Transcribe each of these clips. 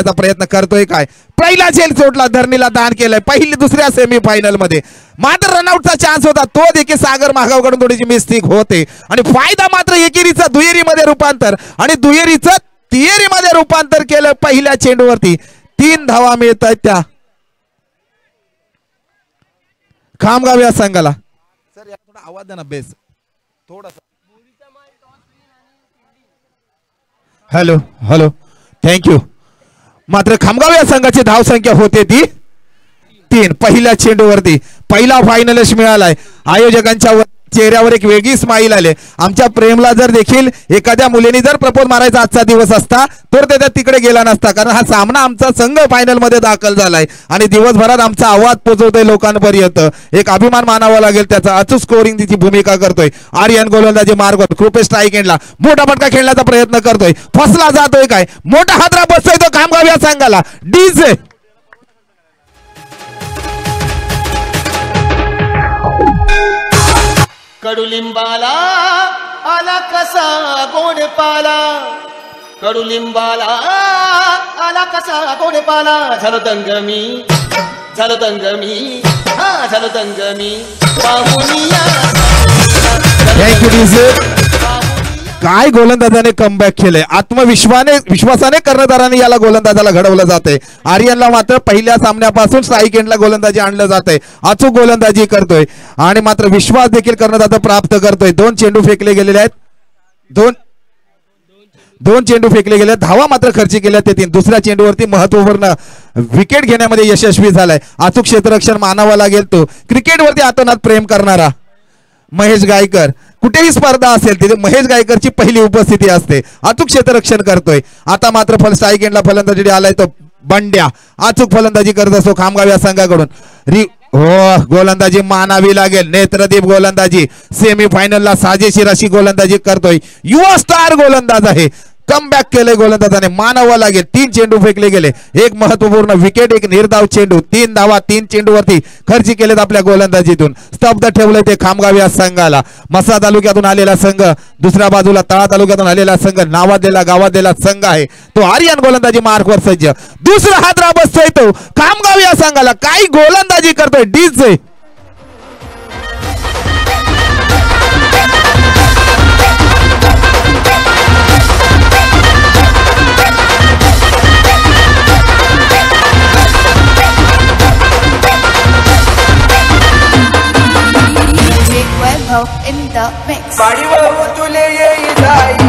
करण्याचा प्रयत्न करतोय काय, पहिला झेल सोडला, धरणीला दान केलंय पहिली दुसऱ्या सेमी फायनल मध्ये, मात्र रनआउटचा चान्स होता तो देखील सागर महागावकडून थोडीशी मिस्टेक होते आणि फायदा मात्र एकेरीचा दुहेरीमध्ये रूपांतर आणि दुहेरीचं तिहेरीमध्ये रूपांतर केलं पहिल्या चेंडूवरती 3 धावा मिळत आहेत त्या खामगाव या संघाला। सर या थोडा आवाज द्या ना बेस थोडासा। Hello hello thank you. मात्र खामगाव या संघाची धाव संख्या होते ती 3 पहिल्या चेंडूवरती पहिला फायनलिस्ट मिळालाय। आयोजकांच्या चेहऱ्यावर एक वेगळी स्माइल आले। आमच्या प्रेमला जर देखील एखाद्या मुलीने जर प्रपोज मारायचा आजचा दिवस असता तर त्याच्या तिकडे गेला नसता, कारण हा सामना आमचा संघ फायनल मध्ये दाखल झालाय आणि दिवसभरात आमचा आवाज पोहोचवतोय लोकांपर्यंत। एक अभिमान मानावा लागेल त्याचा। अचूक स्कोरिंग तिची भूमिका करतोय आर्यन गोलंदाजी मार्गवर कृपेश स्ट्राईक एंडला मोठा फटका खेळण्याचा प्रयत्न करतोय, फसला जातोय काय, मोठा हादरा बसतोय तो खामगाव या संघाला। डीजे कडुलिंबाला आला कसा गोड पाला, कडुलिंबाला आला कसा गोड पाला, झालो दंगमी झालो दंगमी हा झालो दंगमी पाहुनिया। Thank you DJ. काय गोलंदाजाने कमबॅक केले, विश्वासाने कर्णधाराने याला गोलंदाजाला घडवलं जाते। आर्यनला मात्र पहिल्या सामन्यापासून स्ट्राईक एंडला गोलंदाजी आणलं जाते, अचूक गोलंदाजी करतोय आणि मात्र विश्वास देखील कर्णधार प्राप्त करतोय। 2 चेंडू फेकले गेलेले आहेत, दोन चेंडू फेकले गेले, धावा मात्र खर्ची केल्या ते 3। दुसऱ्या चेंडूवरती महत्वपूर्ण विकेट घेण्यामध्ये यशस्वी झालाय। अचूक क्षेत्ररक्षण मानावा लागेल तो क्रिकेटवरती आतोनात प्रेम करणारा महेश गायकर। कुठेही स्पर्धा असेल तिथे महेश गायकरची पहिली उपस्थिती असते, अचूक क्षेत्ररक्षण करतोय। आता मात्र स्ट्राईक एंडला फलंदाजी आलाय तो बंड्या, अचूक फलंदाजी करत असतो खामगाव या संघाकडून। गोलंदाजी मानावी लागेल, नेत्रदीप गोलंदाजी सेमी फायनलला साजेशीर अशी गोलंदाजी करतोय, युवा स्टार गोलंदाज आहे। कमबॅक केले गोलंदाजाने, मानावं लागेल। 3 चेंडू फेकले गेले, एक महत्वपूर्ण विकेट, एक निर्धाव चेंडू, 3 धावा 3 चेंडूवरती खर्ची केलेत आपल्या गोलंदाजीतून। स्तब्ध ठेवले ते खामगाव या संघाला। मसा तालुक्यातून आलेला संघ, दुसऱ्या बाजूला तळा तालुक्यातून आलेला संघ, नावादेला गावादेला संघ आहे तो आर्यन गोलंदाजी मार्कवर सज्ज। दुसरा हादरा बसतोय तो खामगाव या संघाला, काही गोलंदाजी करतोय DJ.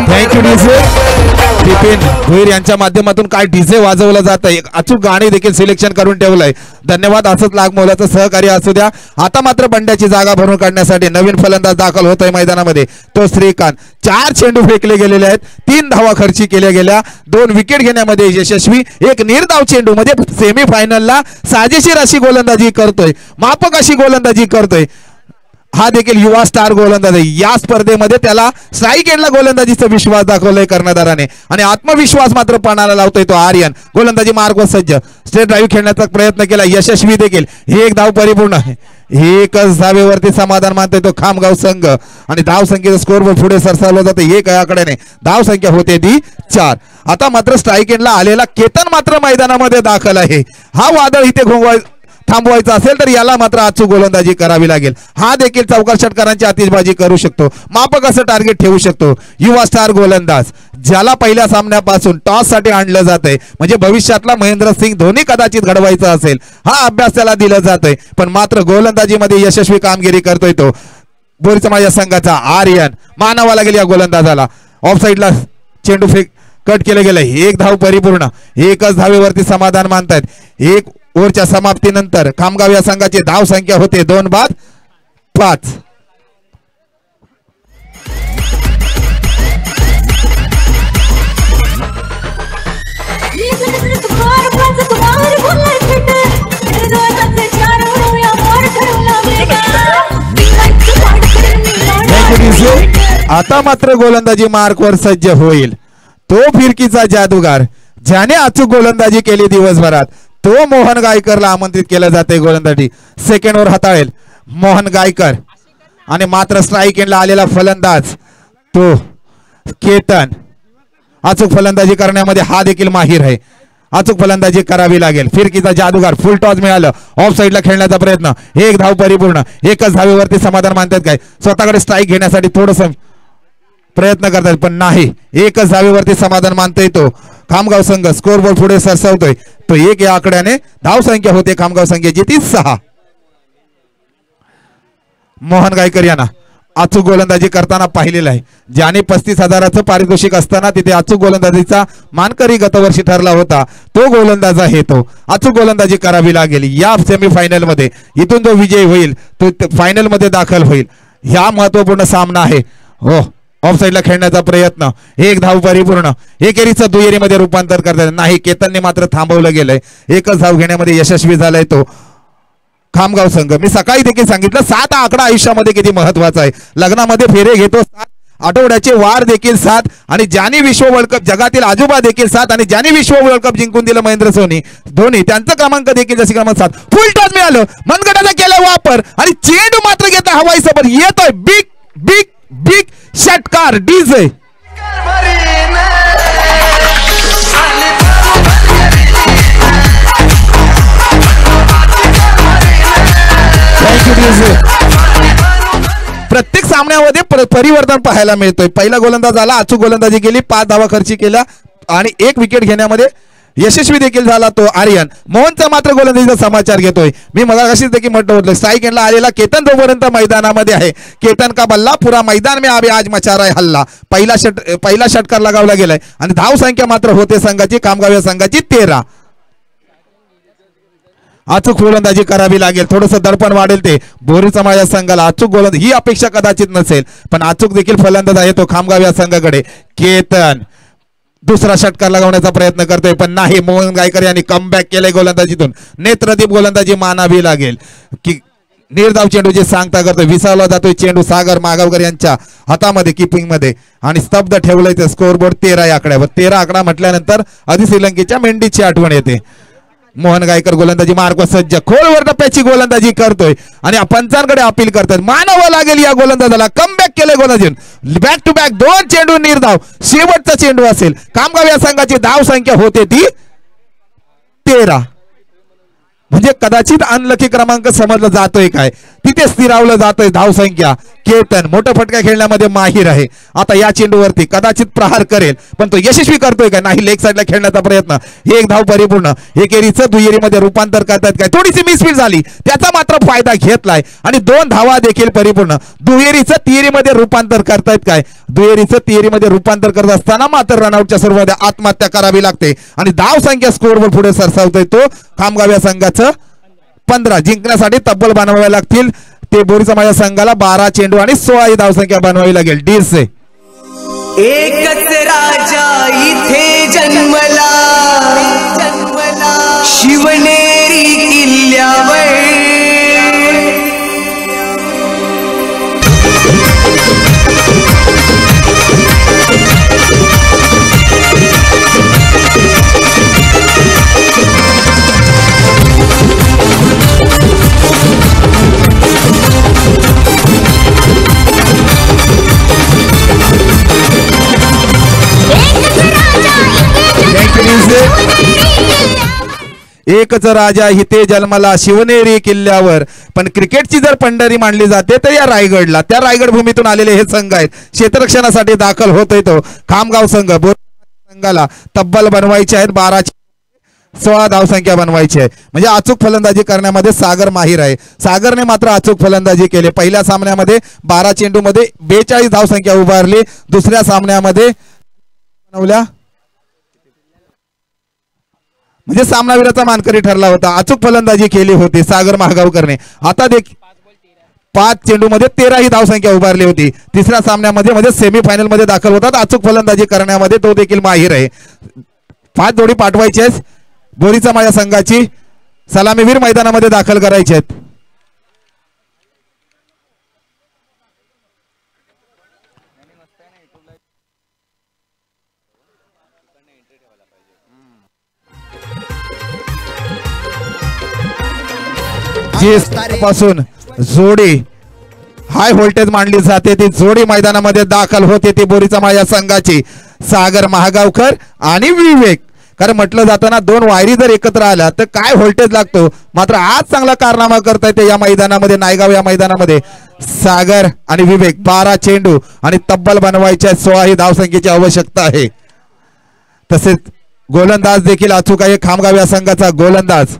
Thank you DJ. Bipin Bhoir यांच्या माध्यमातून काय डीजे वाजवलं जात आहे, अचूक गाणी देखील सिलेक्शन करून ठेवलंय, धन्यवाद। असंच लाख मोलाचं सहकार्य असू द्या। आता मात्र बंड्याची जागा भरून काढण्यासाठी नवीन फलंदाज दाखल होतोय मैदानामध्ये तो श्रीकांत। 4 चेंडू फेकले गेलेले आहेत, 3 धावा खर्ची केल्या गेल्या, 2 विकेट घेण्यामध्ये यशस्वी, एक निर्धाव चेंडू म्हणजे सेमी फायनलला साजेशीर अशी गोलंदाजी करतोय, माफक अशी गोलंदाजी करतोय। हा देखील युवा स्टार गोलंदाज आहे। या स्पर्धेमध्ये त्याला स्ट्राईक एंडला गोलंदाजीचा विश्वास दाखवलाय कर्णधाराने आणि आत्मविश्वास मात्र पणाला लावतोय तो आर्यन। गोलंदाजी मार्गवर सज्ज, स्ट्रेट ड्राईव्ह खेळण्याचा प्रयत्न केला, यशस्वी देखील। ही एक धाव परिपूर्ण आहे, एकच धावेवरती समाधान मानतोय तो खामगाव संघ आणि धाव संख्येचा स्कोर पुढे सरसावलं जाते 1 आकड्याने। धाव संख्या होते ती 4। आता मात्र स्ट्राईक एंडला आलेला केतन मात्र मैदानामध्ये दाखल आहे। हा वादळ इथे थांबवायचा असेल तर याला मात्र अचूक गोलंदाजी करावी लागेल। हा देखील चौकार षटकारांची आतिषबाजी करू शकतो, माफक असं टार्गेट ठेवू शकतो। युवा स्टार गोलंदाज ज्याला पहिल्या सामन्यापासून टॉस साठी आणलं जातंय, म्हणजे भविष्यातला महेंद्रसिंग धोनी कदाचित घडवायचा असेल हा अभ्यास त्याला दिला जातोय, पण मात्र गोलंदाजीमध्ये यशस्वी कामगिरी करतोय तो बोरी समाज संघाचा आर्यन। मानावा लागेल या गोलंदाजाला। ऑफ साईडला चेंडू फेक कट केले गेले, 1 धाव परिपूर्ण, एकच धावेवरती समाधान मानतायत। 1 ओव्हरच्या समाप्तीनंतर खामगाव या संघाची धाव संख्या होते 2 बाद 5। आता मात्र गोलंदाजी मार्कवर सज्ज होईल तो फिरकीचा जादूगार ज्याने अचूक गोलंदाजी केली दिवसभरात, तो मोहन गायकरला आमंत्रित केलं जाते गोलंदाजी। सेकंड ओव्हर हाताळेल मोहन गायकर आणि मात्र स्ट्राईक एंडला आलेला फलंदाज तो केतन। अचूक फलंदाजी करण्यामध्ये हा देखील माहिर आहे अचूक फलंदाजी करावी लागेल. फिरकीचा जादूगार फुल टॉस मिळालं. ऑफ साईडला खेळण्याचा प्रयत्न. एक धाव परिपूर्ण. एकच धावेवरती समाधान मानतात काय. स्वतःकडे स्ट्राईक घेण्यासाठी थोडस प्रयत्न करतात पण नाही. एकच धावेवरती समाधान मानता येतो. खामगाव संघ स्कोर बोर्ड पुढे सरसावतोय. तो एक या आकड्याने धाव संख्या होते खामगाव संघाची ती 6. मोहन गायकर यांना अचूक गोलंदाजी करताना पाहिलेलं आहे. ज्याने 35,000चं पारितोषिक असताना तिथे अचूक गोलंदाजीचा मानकरी गतवर्षी ठरला होता. तो गोलंदाज आहे. तो अचूक गोलंदाजी करावी लागेल या सेमीफायनल मध्ये. इथून जो विजय होईल तो फायनल मध्ये दाखल होईल. ह्या महत्वपूर्ण सामना आहे. हो ऑफ साईडला खेळण्याचा प्रयत्न. एक धाव परिपूर्ण. एकेरीचं दुहेरीमध्ये रूपांतर करतात नाही. केतनने मात्र थांबवलं गेलंय. एकच धाव घेण्यामध्ये यशस्वी झालाय तो खामगाव संघ. मी सकाळी देखील सांगितलं 7 हा आकडा आयुष्यामध्ये किती महत्वाचा आहे. लग्नामध्ये फेरे घेतो 7, आठवड्याचे वार देखील 7 आणि ज्यांनी विश्व वर्ल्ड कप जगातील आजोबा देखील 7 आणि ज्यांनी विश्व वर्ल्ड कप जिंकून दिलं महेंद्र धोनी त्यांचा क्रमांक देखील जसे क्रमांक 7. फुल टॉस मिळालं. मनगटाचा केला वापर आणि चेंडू मात्र घेता हवाई सबर येतोय. बिग बिग बिग षटकार डीजे. प्रत्येक सामन्यामध्ये परिवर्तन पाहायला मिळतोय. पहिला गोलंदाज आला, अचूक गोलंदाजी केली, 5 धावा खर्ची केल्या आणि 1 विकेट घेण्यामध्ये यशस्वी देखील झाला तो आर्यन. मोहनचा मात्र गोलंदाजीचा समाचार घेतोय. मी मगाशीच देखील म्हटलं होतं स्ट्राईक एंडला आलेला केतन जोपर्यंत मैदानामध्ये आहे. केतन का बल्ला पुरा मैदान में आवे आज मचा रहा है हल्ला. पहिला षटकार लगावला गेलाय आणि धाव संख्या मात्र होते संघाची खामगाव या संघाची 13. अचूक गोलंदाजी करावी लागेल. थोडंसं दडपण वाढेल ते बोरी समाजा संघाला. अचूक गोलंदाजी ही अपेक्षा कदाचित नसेल पण अचूक देखील फलंदाज आहे तो खामगाव या संघाकडे. केतन दुसरा षटकार लगावण्याचा प्रयत्न करतोय पण नाही. मोहन गायकर यांनी कमबॅक केलंय गोलंदाजीतून. नेत्रदीप गोलंदाजी मानावी लागेल की निर्धाव चेंडू जे सांगता करतोय. विसावला जातोय चेंडू सागर मागावकर यांच्या हातामध्ये किपिंग मध्ये आणि स्तब्ध ठेवलंय ते स्कोर बोर्ड 13 या आकड्यावर. 13 आकडा म्हटल्यानंतर आधी श्रीलंकेच्या मेंढीची आठवण येते. मोहन गायकर गोलंदाजी मार्ग सज्ज खोलवर टप्प्याची गोलंदाजी करतोय आणि पंचांकडे अपील करतात. मानावं लागेल या गोलंदाजाला. कमबॅक केलंय गोलंदाजी. बॅक टू बॅक 2 चेंडू निर्धाव. शेवटचा चेंडू असेल. खामगाव या संघाची धाव संख्या होते ती 13. म्हणजे कदाचित अनलकी क्रमांक समजलं जातोय काय तिथे स्थिरावलं जातोय धाव संख्या. केतन मोठं फटका खेळण्यामध्ये माहिर आहे. आता या चेंडूवरती कदाचित प्रहार करेल पण तो यशस्वी करतोय काय नाही. लेग साईडला खेळण्याचा प्रयत्न. एक धाव परिपूर्ण. एकेरीचं दुहेरीमध्ये रूपांतर करतात काय. थोडीशी मिसफीट झाली त्याचा मात्र फायदा घेतलाय आणि 2 धावा देखील परिपूर्ण. दुहेरीचं तिहेरीमध्ये रूपांतर करतायत काय. दुहेरीचं तिहेरीमध्ये रूपांतर करत असताना मात्र रनआउटच्या सुरुवातीला आत्महत्या करावी लागते आणि धाव संख्या स्कोरवर पुढे सरसावतोय तो खामगाव या संघाचं 15. जिंकण्यासाठी तब्बल बनवावे लागतील ते बोरी समाजा संघाला 12 चेंडू आणि 16 धावसंख्या बनवावी लागेल. डीसे एकच राजा इथे जन्मला शिवनेरी किल्ल्यावर. एकच राजा इथे जन्मला शिवनेरी किल्ल्यावर. पण क्रिकेटची जर पंढरी मांडली जाते तर या रायगडला. त्या रायगड भूमीतून आलेले हे संघ आहेत. क्षेत्ररक्षणासाठी दाखल होतोय तो खामगाव संघ. संघाला तब्बल बनवायचे आहेत 12 16 धावसंख्या बनवायची आहे. म्हणजे अचूक फलंदाजी करण्यामध्ये सागर माहिर आहे. सागरने मात्र अचूक फलंदाजी केली. पहिल्या सामन्यामध्ये 12 चेंडूमध्ये 42 धावसंख्या उभारली. दुसऱ्या सामन्यामध्ये बनवल्या म्हणजे सामनावीराचा मानकरी ठरला होता. अचूक फलंदाजी केली होती सागर महागावकरने. आता देखील 5 चेंडूमध्ये 13 ही धावसंख्या उभारली होती. तिसऱ्या सामन्यामध्ये म्हणजे सेमीफायनल मध्ये दाखल होतात. अचूक फलंदाजी करण्यामध्ये तो देखील माहिर आहे. 5 जोडी पाठवायची आहेत. बोरीचा माझ्या संघाची सलामीवीर मैदानामध्ये दाखल करायचे आहेत. पासून जोडी हाय व्होल्टेज मांडली जाते ती जोडी मैदानामध्ये दाखल होते ती बोरीचा माझ्या संघाची सागर महागावकर आणि विवेक. कारण म्हटलं जातं ना, दोन वायरी जर एकत्र आल्या तर काय व्होल्टेज लागतो. मात्र आज चांगला कारनामा करता येते या मैदानामध्ये, नायगाव या मैदानामध्ये. सागर आणि विवेक 12 चेंडू आणि तब्बल बनवायच्या 16 ही धावसंख्येची आवश्यकता आहे. तसेच गोलंदाज देखील अचूक आहे खामगाव या संघाचा गोलंदाज.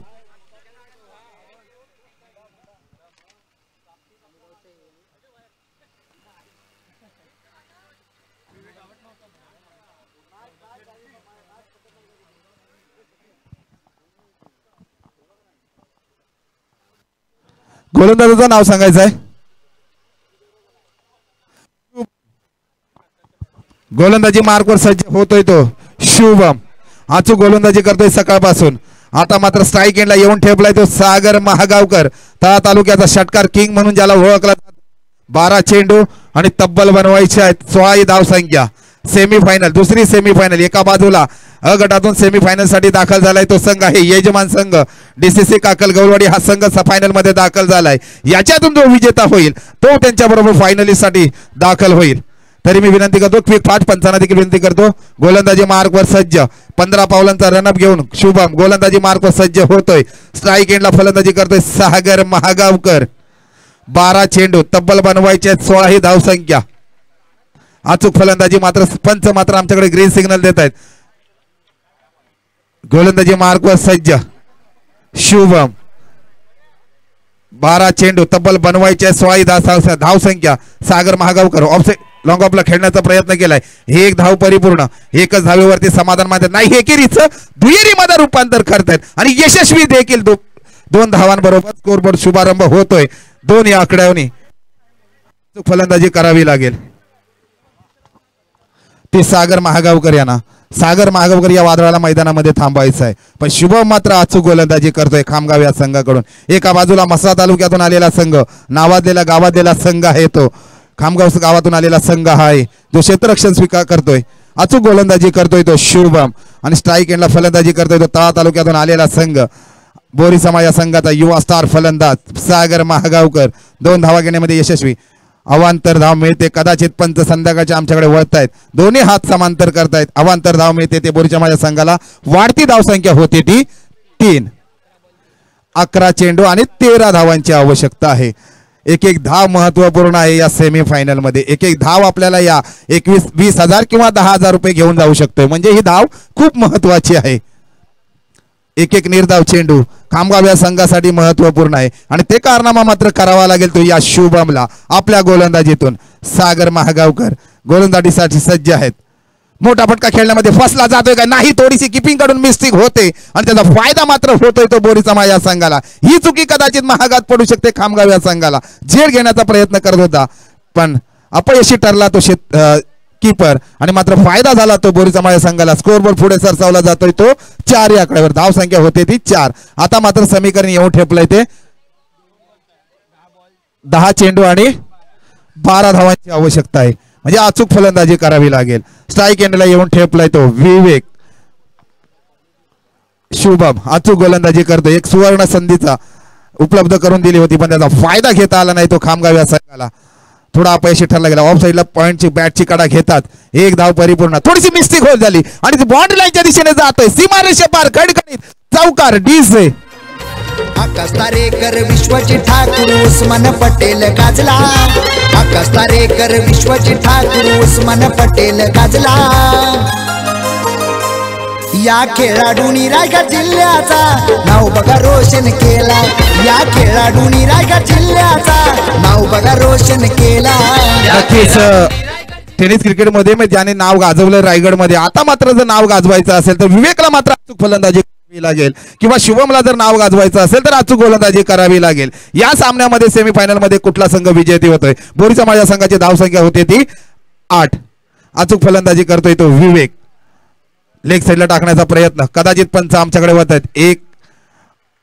गोलंदाजाचं नाव सांगायचं आहे. गोलंदाजी मार्कवर सज्ज होतोय तो शुभम. अचूक गोलंदाजी करतोय सकाळपासून. आता मात्र स्ट्राईक एंडला येऊन ठेपलाय तो सागर महागावकर, तळा तालुक्याचा षटकार किंग म्हणून ज्याला ओळखला जातो. 12 चेंडू आणि तब्बल बनवायचे आहेत 16 ही धावसंख्या. सेमीफायनल, दुसरी सेमीफायनल. एका बाजूला अ गटातून सेमीफायनल साठी दाखल झालाय तो संघ आहे यजमान संघ डीसीसी काकल गौलवाडी. हा संघ फायनल मध्ये दाखल झालाय. याच्यातून जो विजेता होईल तो त्यांच्या बरोबर फायनलिस्ट साठी दाखल होईल. तरी मी विनंती करतो, क्विक फास्ट पंचांना देखील विनंती करतो, गोलंदाजी मार्कवर सज्ज. 15 पावलांचा रनअप घेऊन शुभम गोलंदाजी मार्कवर सज्ज होतोय. स्ट्राईक एंडला फलंदाजी करतोय सागर महागावकर. 12 चेंडू तब्बल बनवायचे 16 ही धावसंख्या. अचूक फलंदाजी. मात्र पंच मात्र आमच्याकडे ग्रीन सिग्नल देत आहेत. गोलंदाजी मार्कवर सज्ज शुभम. 12 चेंडू तब्बल बनवायचे 16 ही धावसंख्या. सागर महागावकर ऑफसाइड लॉंग ऑफला खेळण्याचा प्रयत्न केलाय. हे एक धाव परिपूर्ण. एकच धावेवरती समाधान मानत नाही. एकेरीचं दुहेरीमध्ये रूपांतर करतायत आणि यशस्वी देखील 2 धावांबरोबर स्कोरबोर्ड शुभारंभ होतोय. 2 या आकड्यावनी फलंदाजी करावी लागेल ती सागर महागावकर यांना. सागर महागावकर या वादळाला मैदानामध्ये थांबायचं आहे, पण शुभम मात्र अचूक गोलंदाजी करतोय खामगाव या संघाकडून. एका बाजूला मसरा तालुक्यातून आलेला संघ, नावाजलेला गावातलेला संघ आहे तो. खामगाव गावातून आलेला संघ हा आहे जो क्षेत्ररक्षण स्वीकार करतोय. अचूक गोलंदाजी करतोय तो शुभम आणि स्ट्राईक एंडला फलंदाजी करतोय तो तळा तालुक्यातून आलेला संघ बोरी समाज या संघाचा युवा स्टार फलंदाज सागर महागावकर. 2 धावा घेण्यामध्ये यशस्वी. अवांतर धाव मिळते. कदाचित पंच संध्याकाळच्या आमच्याकडे वळतायत. दोन्ही हात समांतर करतायत. अवांतर धाव मिळते ते बोरी समाज संघाला. वाढती धावसंख्या होती ती 3. 11 चेंडू आणि 13 धावांची आवश्यकता आहे. एक धाव महत्वपूर्ण आहे या सेमीफायनल मध्ये. एक धाव आपल्याला या 21-20 हजार किंवा 10,000 रुपये घेऊन जाऊ शकतोय. म्हणजे ही धाव खूप महत्वाची आहे. एक निर्धाव चेंडू खामगाव या संघासाठी महत्वपूर्ण आहे आणि ते कारनामा मात्र करावा लागेल तो या शुभमला. आपल्या गोलंदाजीतून सागर महागावकर गोलंदाजीसाठी सज्ज आहेत. मोठा फटका खेळण्यामध्ये फसला जातोय का नाही. थोडीशी किपिंग कडून मिस्टेक होते आणि त्याचा फायदा मात्र होतोय तो बोरी समाज या संघाला. ही चुकी कदाचित महागात पडू शकते खामगाव या संघाला. झेल घेण्याचा प्रयत्न करत होता पण अपयशी ठरला तो कीपर आणि मात्र फायदा झाला तो बोरी समाज संघाला. स्कोरबोर्ड पुढे सरसावला जातोय तो 4 या आकड्यावर. धाव संख्या होते ती 4. आता मात्र समीकरण येऊन ठेपलंय ते 10 चेंडू आणि 12 धावांची आवश्यकता आहे. म्हणजे अचूक फलंदाजी करावी लागेल. स्ट्राईक एंडला येऊन ठेपलाय तो विवेक. शुभम अचूक गोलंदाजी करतो. एक सुवर्ण संधीचा उपलब्ध करून दिली होती पण त्याचा फायदा घेता आला नाही तो खामगाव या संघाला. थोडा अपयशी ठरला गेला. ऑफ साईडला पॉइंटची बॅटची कडा घेतात. 1 धाव परिपूर्ण. थोडीशी मिस्टेक होत झाली आणि बॉन्ड लाईनच्या दिशेने जातोय. सीमारेषे पार खडखडीत चौकार डीजे. आकाश तारेकर विश्वजी ठाकूर उस्मान पटेल गाजला. आकाश तारेकर विश्वजी ठाकूर उस्मान पटेल गाजला. या खेळाडूंनी रायगड जिल्ह्याचा नाव बघा रोशन केला. या खेळाडूंनी रायगड जिल्ह्याचा नाव बघा रोशन केला. नक्कीच टेनिस क्रिकेटमध्ये ज्याने नाव गाजवलं रायगड मध्ये, आता मात्र जर नाव गाजवायचं असेल तर विवेकला मात्र अचूक फलंदाजी करावी लागेल किंवा शुभमला जर नाव गाजवायचं असेल तर अचूक गोलंदाजी करावी लागेल. या सामन्यामध्ये सेमीफायनल मध्ये कुठला संघ विजेते होतोय. बोरीचा माझ्या संघाची धावसंख्या होती ती 8. अचूक फलंदाजी करतोय तो विवेक. लेग साईडला टाकण्याचा प्रयत्न. कदाचित पंच आमच्याकडे होत आहेत. 1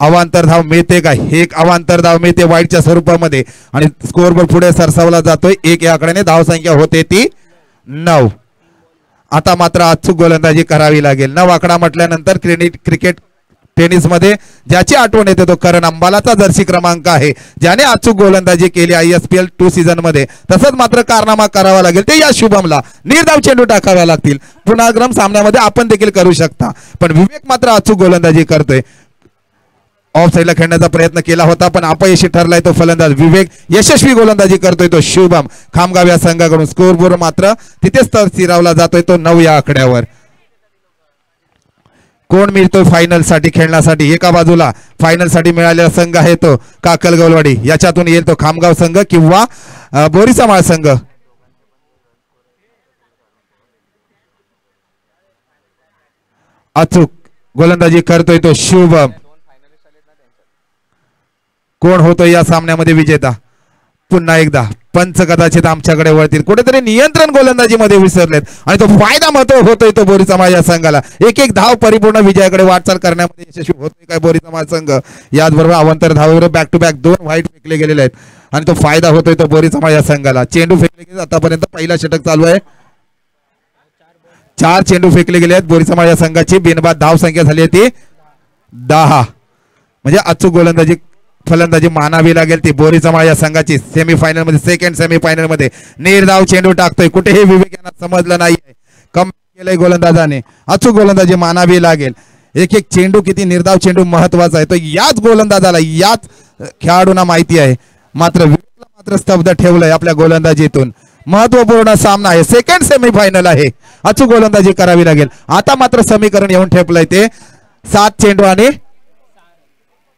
अवांतर धाव मिळते का. 1 अवांतर धाव मिळते वाईटच्या स्वरूपामध्ये आणि स्कोरबोर्ड पुढे सरसावला जातोय. 1 या आकड्याने धावसंख्या होते ती 9. आता मात्र अचूक गोलंदाजी करावी लागेल. 9 आकडा म्हटल्यानंतर क्रिकेट टेनिसमध्ये ज्याची आठवण येते तो करण अंबालाचा जर्सी क्रमांक आहे, ज्याने अचूक गोलंदाजी केली ISPL 2 सीझन मध्ये. तसंच मात्र कारनामा करावा लागेल ते या शुभमला निर्धाव चेंडू टाकाव्या लागतील. पुनर्गम सामन्यामध्ये आपण देखील करू शकता, पण विवेक मात्र अचूक गोलंदाजी करतोय. ऑफ साईडला खेळण्याचा प्रयत्न केला होता पण अपयशी ठरलाय तो फलंदाज विवेक. यशस्वी गोलंदाजी करतोय तो शुभम खामगाव या संघाकडून. स्कोर बोर्ड मात्र तिथेच स्थिरावला जातोय तो 9 या आकड्यावर. कोण मिळतोय फायनल साठी खेळण्यासाठी? एका बाजूला फायनल साठी मिळालेला संघ आहे तो काकल गवलवाडी, याच्यातून येईल तो खामगाव संघ किंवा बोरीचामाळ संघ. अचूक गोलंदाजी करतोय तो शुभम. कोण होतोय या सामन्यामध्ये विजेता? पुन्हा एकदा पंच कदाचित आमच्याकडे वळतील. कुठेतरी नियंत्रण गोलंदाजीमध्ये विसरलेत आणि तो फायदा होतोय तो बोरीचामाळ या संघाला. एक धाव परिपूर्ण विजयाकडे वाटचाल करण्यामध्ये यशस्वी होतोय काय बोरीचामाळ संघ. याचबरोबर अवंतर धावेवर बॅक टू बॅक 2 व्हाईट फेकले गेलेले आहेत आणि तो फायदा होतोय तो बोरीचामाळ या संघाला. चेंडू फेकले गेले आतापर्यंत पहिला षटक चालू आहे. 4 चेंडू फेकले गेले आहेत बोरीचामाळ या संघाची. बिनबाद धाव संख्या झाली आहे ती 10. म्हणजे अचूक गोलंदाजी फलंदाजी मानावी लागेल ती बोरीचामाळ या संघाची. सेमीफायनल मध्ये सेकंड सेमीफायनल मध्ये निर्धाव चेंडू टाकतोय. कुठेही विवेक यांना समजलं नाहीये. कम केलंय गोलंदाजाने. अचूक गोलंदाजी मानावी लागेल. एक चेंडू किती निर्धाव चेंडू महत्वाचा आहे तो याच गोलंदाजाला याच खेळाडूंना माहिती आहे. मात्र विवेकला मात्र स्तब्ध ठेवलंय आपल्या गोलंदाजीतून. महत्वपूर्ण सामना आहे, सेकंड सेमीफायनल आहे. अचूक गोलंदाजी करावी लागेल. आता मात्र समीकरण येऊन ठेपलंय ते 7 चेंडू आणि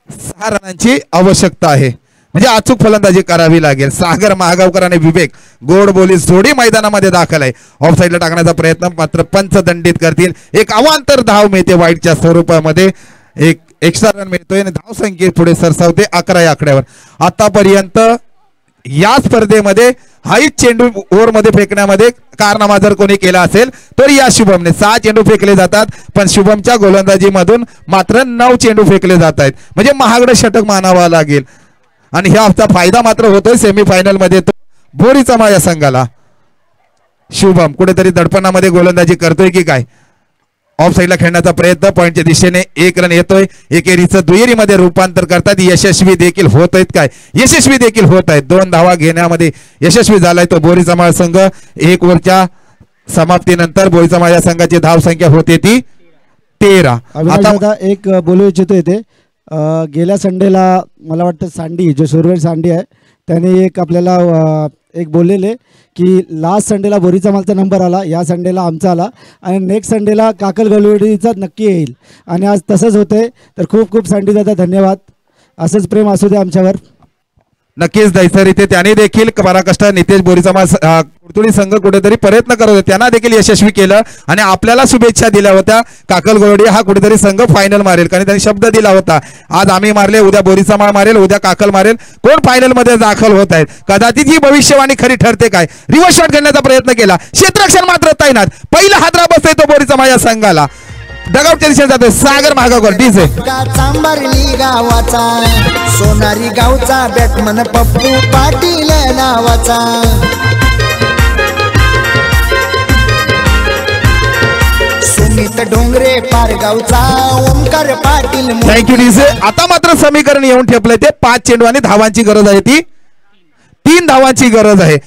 6 रनांची आवश्यकता आहे. म्हणजे अचूक फलंदाजी करावी लागेल. सागर महागावकर आणि विवेक गोड बोली जोडी मैदानामध्ये दाखल आहे. ऑफ साईडला टाकण्याचा प्रयत्न मात्र पंच दंडित करतील. एक अवांतर धाव मिळते वाईटच्या स्वरूपामध्ये. एक एक्स्ट्रा रन मिळतोय आणि धाव संख्या पुढे सरसावते 11 या आकड्यावर. आतापर्यंत या स्पर्धेमध्ये हाईट चेंडू ओव्हरमध्ये फेकण्यामध्ये कारनामा जर कोणी केला असेल तर या शुभमने. 6 चेंडू फेकले जातात पण शुभमच्या गोलंदाजीमधून मात्र 9 चेंडू फेकले जात आहेत. म्हणजे महागडं षटक मानावा लागेल आणि ह्याचा फायदा मात्र होतोय सेमीफायनल मध्ये तो बोरीचामाळ या संघाला. शुभम कुठेतरी दडपणामध्ये गोलंदाजी करतोय की काय? ऑफ साईडला खेळण्याचा प्रयत्न पॉइंटच्या दिशेने 1 रन येतोय. एकेरीचं दुहेरीमध्ये रूपांतर करतात. यशस्वी देखील होत आहेत काय? यशस्वी देखील होत आहेत. 2 धावा घेण्यामध्ये यशस्वी झालाय तो बोरीचामाळ संघ. 1 ओव्हरच्या समाप्तीनंतर बोरीचामाळ या संघाची धाव संख्या होते ती 13. आता एक बोलू इच्छितो येते. गेल्या संडेला मला वाटतं सांडी जो सुरवेर सांडी आहे त्याने एक आपल्याला एक बोललेले की लास्ट संडेला बोरीचामाळचा नंबर आला, या संडेला आमचा आला आणि नेक्स्ट संडेला काकल गवलवाडीचा नक्की येईल आणि आज तसंच होतंय. तर खूप खूप सांडी दादा धन्यवाद. असंच प्रेम असू दे आमच्यावर. नक्कीच दैसर इथे त्याने देखील पराकाष्ठा नितेश बोरीचामाळ कुर्तुळी संघ कुठेतरी प्रयत्न करत होते, त्यांना देखील यशस्वी केलं आणि आपल्याला शुभेच्छा दिल्या होत्या. काकल गवलवाडी हा कुठेतरी संघ फायनल मारेल कारण त्यांनी शब्द दिला होता. आज आम्ही मारले, उद्या बोरीचामाळ मारेल, उद्या काकल मारेल. कोण फायनल मध्ये दाखल होत आहेत? कदाचित ही भविष्यवाणी खरी ठरते काय? रिव्हर्स शॉट घेण्याचा प्रयत्न केला, क्षेत्ररक्षण मात्र तैनात. पहिला हादरा बसतोय तो बोरीचामाळ या संघाला. डगआउटच्या दिशेने जातोय सागर महागावकर. डीजे चांबारली गावाचा सोनारी गावचा बॅटमन पप्पू पाटील नावाचा. सुमित डोंगरे पारगावचा ओमकार पाटील. Thank you DJ. आता मात्र समीकरण येऊन ठेपलंय ते 5 चेंडू आणि धावांची गरज आहे ती 3 धावांची गरज आहे.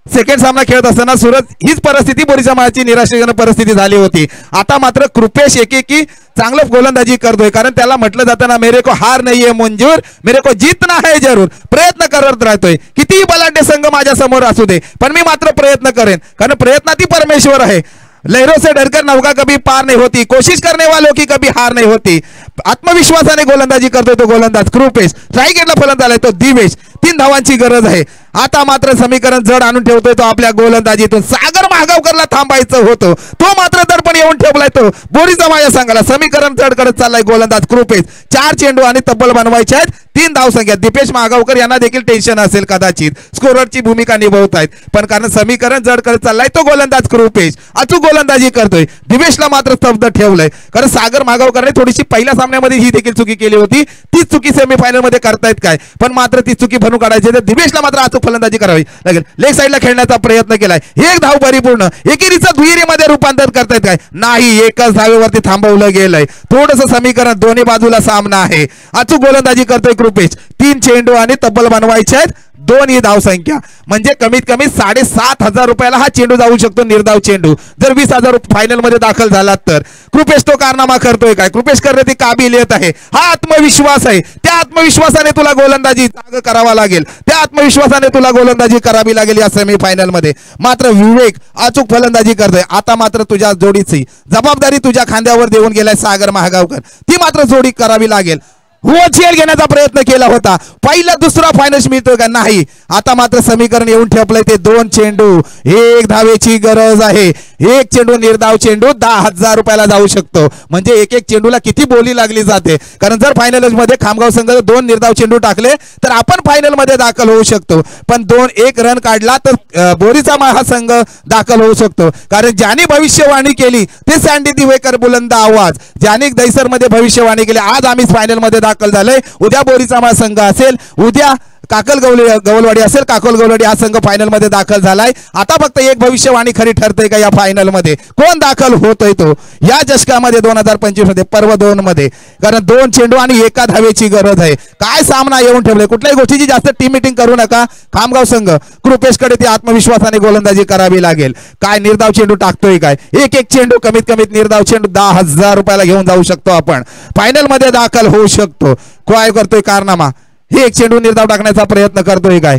सेकंड सामना खेळत असताना सुरत हीच परिस्थिती बोरीचामाळची निराशाजनक परिस्थिती झाली होती. आता मात्र कृपेश एकेकी चांगलं गोलंदाजी करतोय कारण त्याला म्हटलं जातं ना, मेरे को हार नाहीये मंजूर, मेरे को जीतना है जरूर. प्रयत्न करत राहतोय. कितीही बलाढ्य संघ माझ्या समोर असू दे पण मी मात्र प्रयत्न करेन कारण प्रयत्नाती परमेश्वर आहे. लहरों से डरकर नौका कभी पार नहीं होती, कोशिश करने वालों की कभी हार नहीं होती. आत्मविश्वासाने गोलंदाजी करतोय तो गोलंदाज कृपेश. स्ट्राईक गेटला फलंदाज आहे तो दिवेश. 3 धावांची गरज आहे. आता मात्र समीकरण जड आणून ठेवतोय तो आपल्या गोलंदाजीतून. सागर महागावकरला थांबायचं होतं, तो मात्र दडपण येऊन ठेवलाय तो बोरीचामाळ या संघाला. समीकरण जड करत चाललाय गोलंदाज कृपेश. 4 चेंडू आणि तब्बल बनवायचे आहेत 3 धाव संख्या. दीपेश महागावकर यांना देखील टेन्शन असेल कदाचित, स्कोररची भूमिका निभावत आहेत पण कारण समीकरण जड करत चाललाय तो गोलंदाज कृपेश. अचूक गोलंदाजी करतोय. दिवेशला मात्र स्तब्ध ठेवलंय कारण सागर महागावकरने थोडीशी पहिल्या सामन्यामध्ये ही देखील चुकी केली होती, तीच चुकी सेमीफायनल मध्ये करतायत काय, पण मात्र ती चुकी भरून काढायची तर दिवेशला मात्र अचूक फलंदाजी करावी लागेल. लेग साईडला खेळण्याचा प्रयत्न केलाय, एक धाव परिपूर्ण, एकेरीचं दुहेरीमध्ये रूपांतर करतायत काय, नाही, एकच धावेवरती थांबवलं गेलंय. थोडंसं समीकरण दोन्ही बाजूला सामना आहे. अचूक गोलंदाजी करतोय कृपेश, 3 चेंडू आणि तब्बल बनवायचे आहेत 2 ही धाव संख्या, म्हणजे कमीत कमी 7,500 रुपयाला हा चेंडू जाऊ शकतो, निर्धाव चेंडू. जर 20,000 फायनल मध्ये दाखल झाला तर कृपेश तो कारनामा करतोय काय, कृपेश करण्याची काबिलियत आहे, हा आत्मविश्वास आहे. त्या आत्मविश्वासाने तुला गोलंदाजी करावा लागेल, त्या आत्मविश्वासाने तुला गोलंदाजी करावी लागेल या सेमीफायनल मध्ये. मात्र विवेक अचूक फलंदाजी करतोय. आता मात्र तुझ्या जोडीची जबाबदारी तुझ्या खांद्यावर देऊन गेलाय सागर महागावकर, ती मात्र जोडी करावी लागेल. झेल घेण्याचा प्रयत्न केला होता, पहिला दुसरा फायनल मिळतोय का, नाही. आता मात्र समीकरण येऊन ठेपलंय ते 2 चेंडू 1 धावेची गरज आहे. 1 चेंडू निर्धाव चेंडू 10,000 रुपयाला जाऊ शकतो, म्हणजे एक चेंडूला किती बोली लागली जाते. कारण जर फायनल मध्ये खामगाव संघ 2 निर्धाव चेंडू टाकले तर आपण फायनल मध्ये दाखल होऊ शकतो, पण 2-1 रन काढला तर बोरीचा हा संघ दाखल होऊ शकतो. कारण ज्याने भविष्यवाणी केली ते सँडी दिवेकर बुलंद आवाज, ज्याने दैसर मध्ये भविष्यवाणी केली, आज आम्ही फायनल मध्ये दाखल झालोय. उद्या बोरीचा संघ असेल, उद्या काकल गवलवाडी असेल, काकल गवलवाडी हा संघ फायनल मध्ये दाखल झालाय. आता फक्त एक भविष्यवाणी खरी ठरते का या फायनल मध्ये, कोण दाखल होतोय तो या चषकामध्ये 2025 मध्ये पर्व 2 मध्ये. कारण 2 चेंडू आणि 1 धावेची गरज आहे. काय सामना येऊन ठेवले, कुठल्याही गोष्टीची जास्त टीम मिटिंग करू नका. खामगाव संघ कृपेशकडे ती आत्मविश्वासाने गोलंदाजी करावी लागेल. काय निर्धाव चेंडू टाकतोय काय, एक चेंडू कमीत कमी निर्धाव चेंडू 10,000 रुपयाला घेऊन जाऊ शकतो, आपण फायनल मध्ये दाखल होऊ शकतो. काय करतोय कारनामा, हे 1 चेंडू निर्धाव टाकण्याचा प्रयत्न करतोय काय,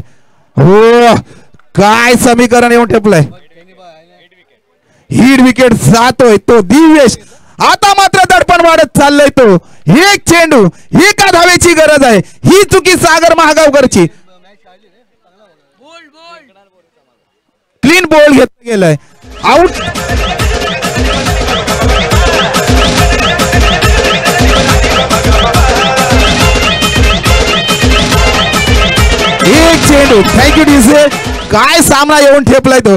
हो काय समीकरण येऊन ठेपलंय. हिट विकेट जातोय तो दिवेश. आता मात्र दडपण वाढत चाललंय तो. 1 चेंडू 1 धावेची गरज आहे, ही चुकी सागर महागावकरची. क्लीन बॉल घेतला गेलाय, आउट. चेंडू, थँक्यू डीजे. काय सामना येऊन ठेपलाय तो.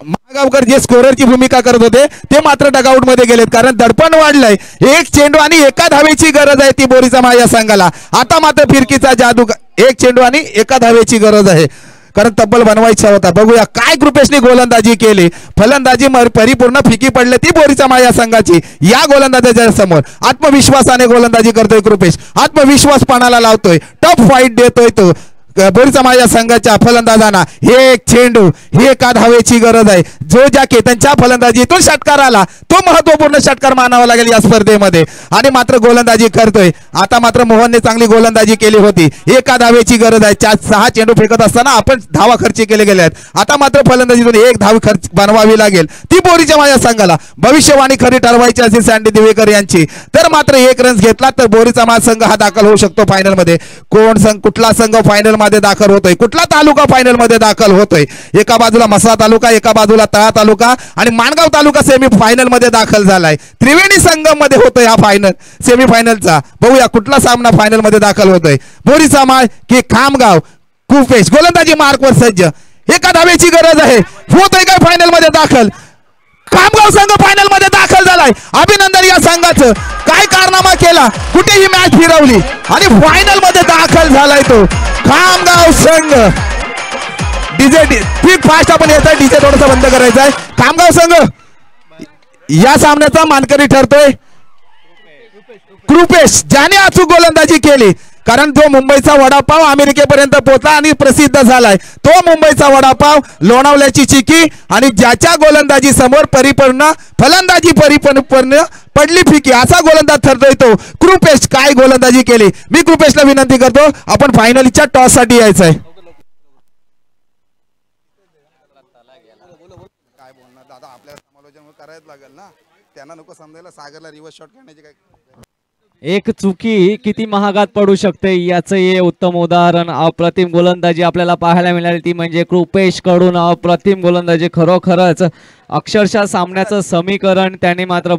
महागावकर जे स्कोररची भूमिका करत होते ते मात्र डगआउट मध्ये गेलेत, कारण दडपण वाढलंय. 1 चेंडू आणि 1 धावेची गरज आहे ती बोरीचा या संघाला. आता मात्र फिरकीचा जादू, 1 चेंडू आणि 1 धावेची गरज आहे, कारण तब्बल बनवायचा होता. बघूया काय कृपेशने गोलंदाजी केली, फलंदाजी परिपूर्ण फिकी पडली ती बोरीचा या संघाची. या गोलंदाजाच्या समोर आत्मविश्वासाने गोलंदाजी करतोय कृपेश, आत्मविश्वास पाणाला लावतोय, टफ फाईट देतोय तो बोरीचा या संघाच्या फलंदाजांना. 1 चेंडू 1 धावेची गरज आहे. जो ज्या केतनच्या फलंदाजीतून षटकार आला तो महत्वपूर्ण षटकार मानावा लागेल या स्पर्धेमध्ये, आणि मात्र गोलंदाजी करतोय. आता मात्र मोहनने चांगली गोलंदाजी केली होती, 1 धावेची गरज आहे. 6 चेंडू फेकत असताना आपण धावा खर्च केले गेले आहेत. आता मात्र फलंदाजीतून 1 धाव खर्च बनवावी लागेल ती बोरीच्या या संघाला. भविष्यवाणी खरी ठरवायची असेल सँडी दिवेकर यांची तर मात्र 1 रन घेतला तर बोरीचा संघ हा दाखल होऊ शकतो फायनल मध्ये. कोण संघ, कुठला संघ फायनल मध्ये दाखल होतोय, कुठला तालुका फायनल मध्ये दाखल होतोय. एका बाजूला म्हसळा तालुका, एका बाजूला तळा तालुका आणि माणगाव तालुका सेमी फायनल मध्ये दाखल झालाय. त्रिवेणी संगम मध्ये होतोय हा फायनल सेमी फायनलचा. बघूया कुठला सामना फायनल मध्ये दाखल होतोय, बोरीचा माळ की खामगाव. कृपेश गोलंदाजी मार्कवर सज्ज, 1 धावेची गरज आहे. होतोय काय फायनल मध्ये दाखल, खामगाव संघ फायनल मध्ये दाखल झालाय. अभिनंदन या संघाचं, काय कारनामा केला, कुठेही मॅच फिरवली आणि फायनल मध्ये दाखल झालाय तो खामगाव संघ. डीजे ठीक फास्ट आपण येत आहे, डीजे थोडासा बंद करायचा आहे. खामगाव संघ या सामन्याचा मानकरी ठरतोय कृपेश, ज्याने अचूक गोलंदाजी केली. कारण जो मुंबईचा वडापाव अमेरिकेपर्यंत पोहोचला आणि प्रसिद्ध झालाय, तो मुंबईचा वडापाव, लोणावल्याची चिकी, आणि ज्याच्या गोलंदाजी समोर परिपूर्ण फलंदाजी परिपूर्ण पडली फिकी असा गोलंदाज ठरतोय तो कृपेश. काय गोलंदाजी केली. मी कृपेशला विनंती करतो आपण फायनलच्या टॉस साठी यायचं आहे. काय बोलणार दादा, आपल्याला समालोचन करायच लागेल ना, त्यांना नको समजायला सागरला रिव्हर्स शॉट करण्याचे काय. एक चुकी किती महागात पडू शकते याचं हे उत्तम उदाहरण. अप्रतिम गोलंदाजी आपल्याला पाहायला मिळाली ती म्हणजे कृपेश कडून. अप्रतिम गोलंदाजी, खरोखरच अक्षरशः सामन्याचं समीकरण त्याने मात्र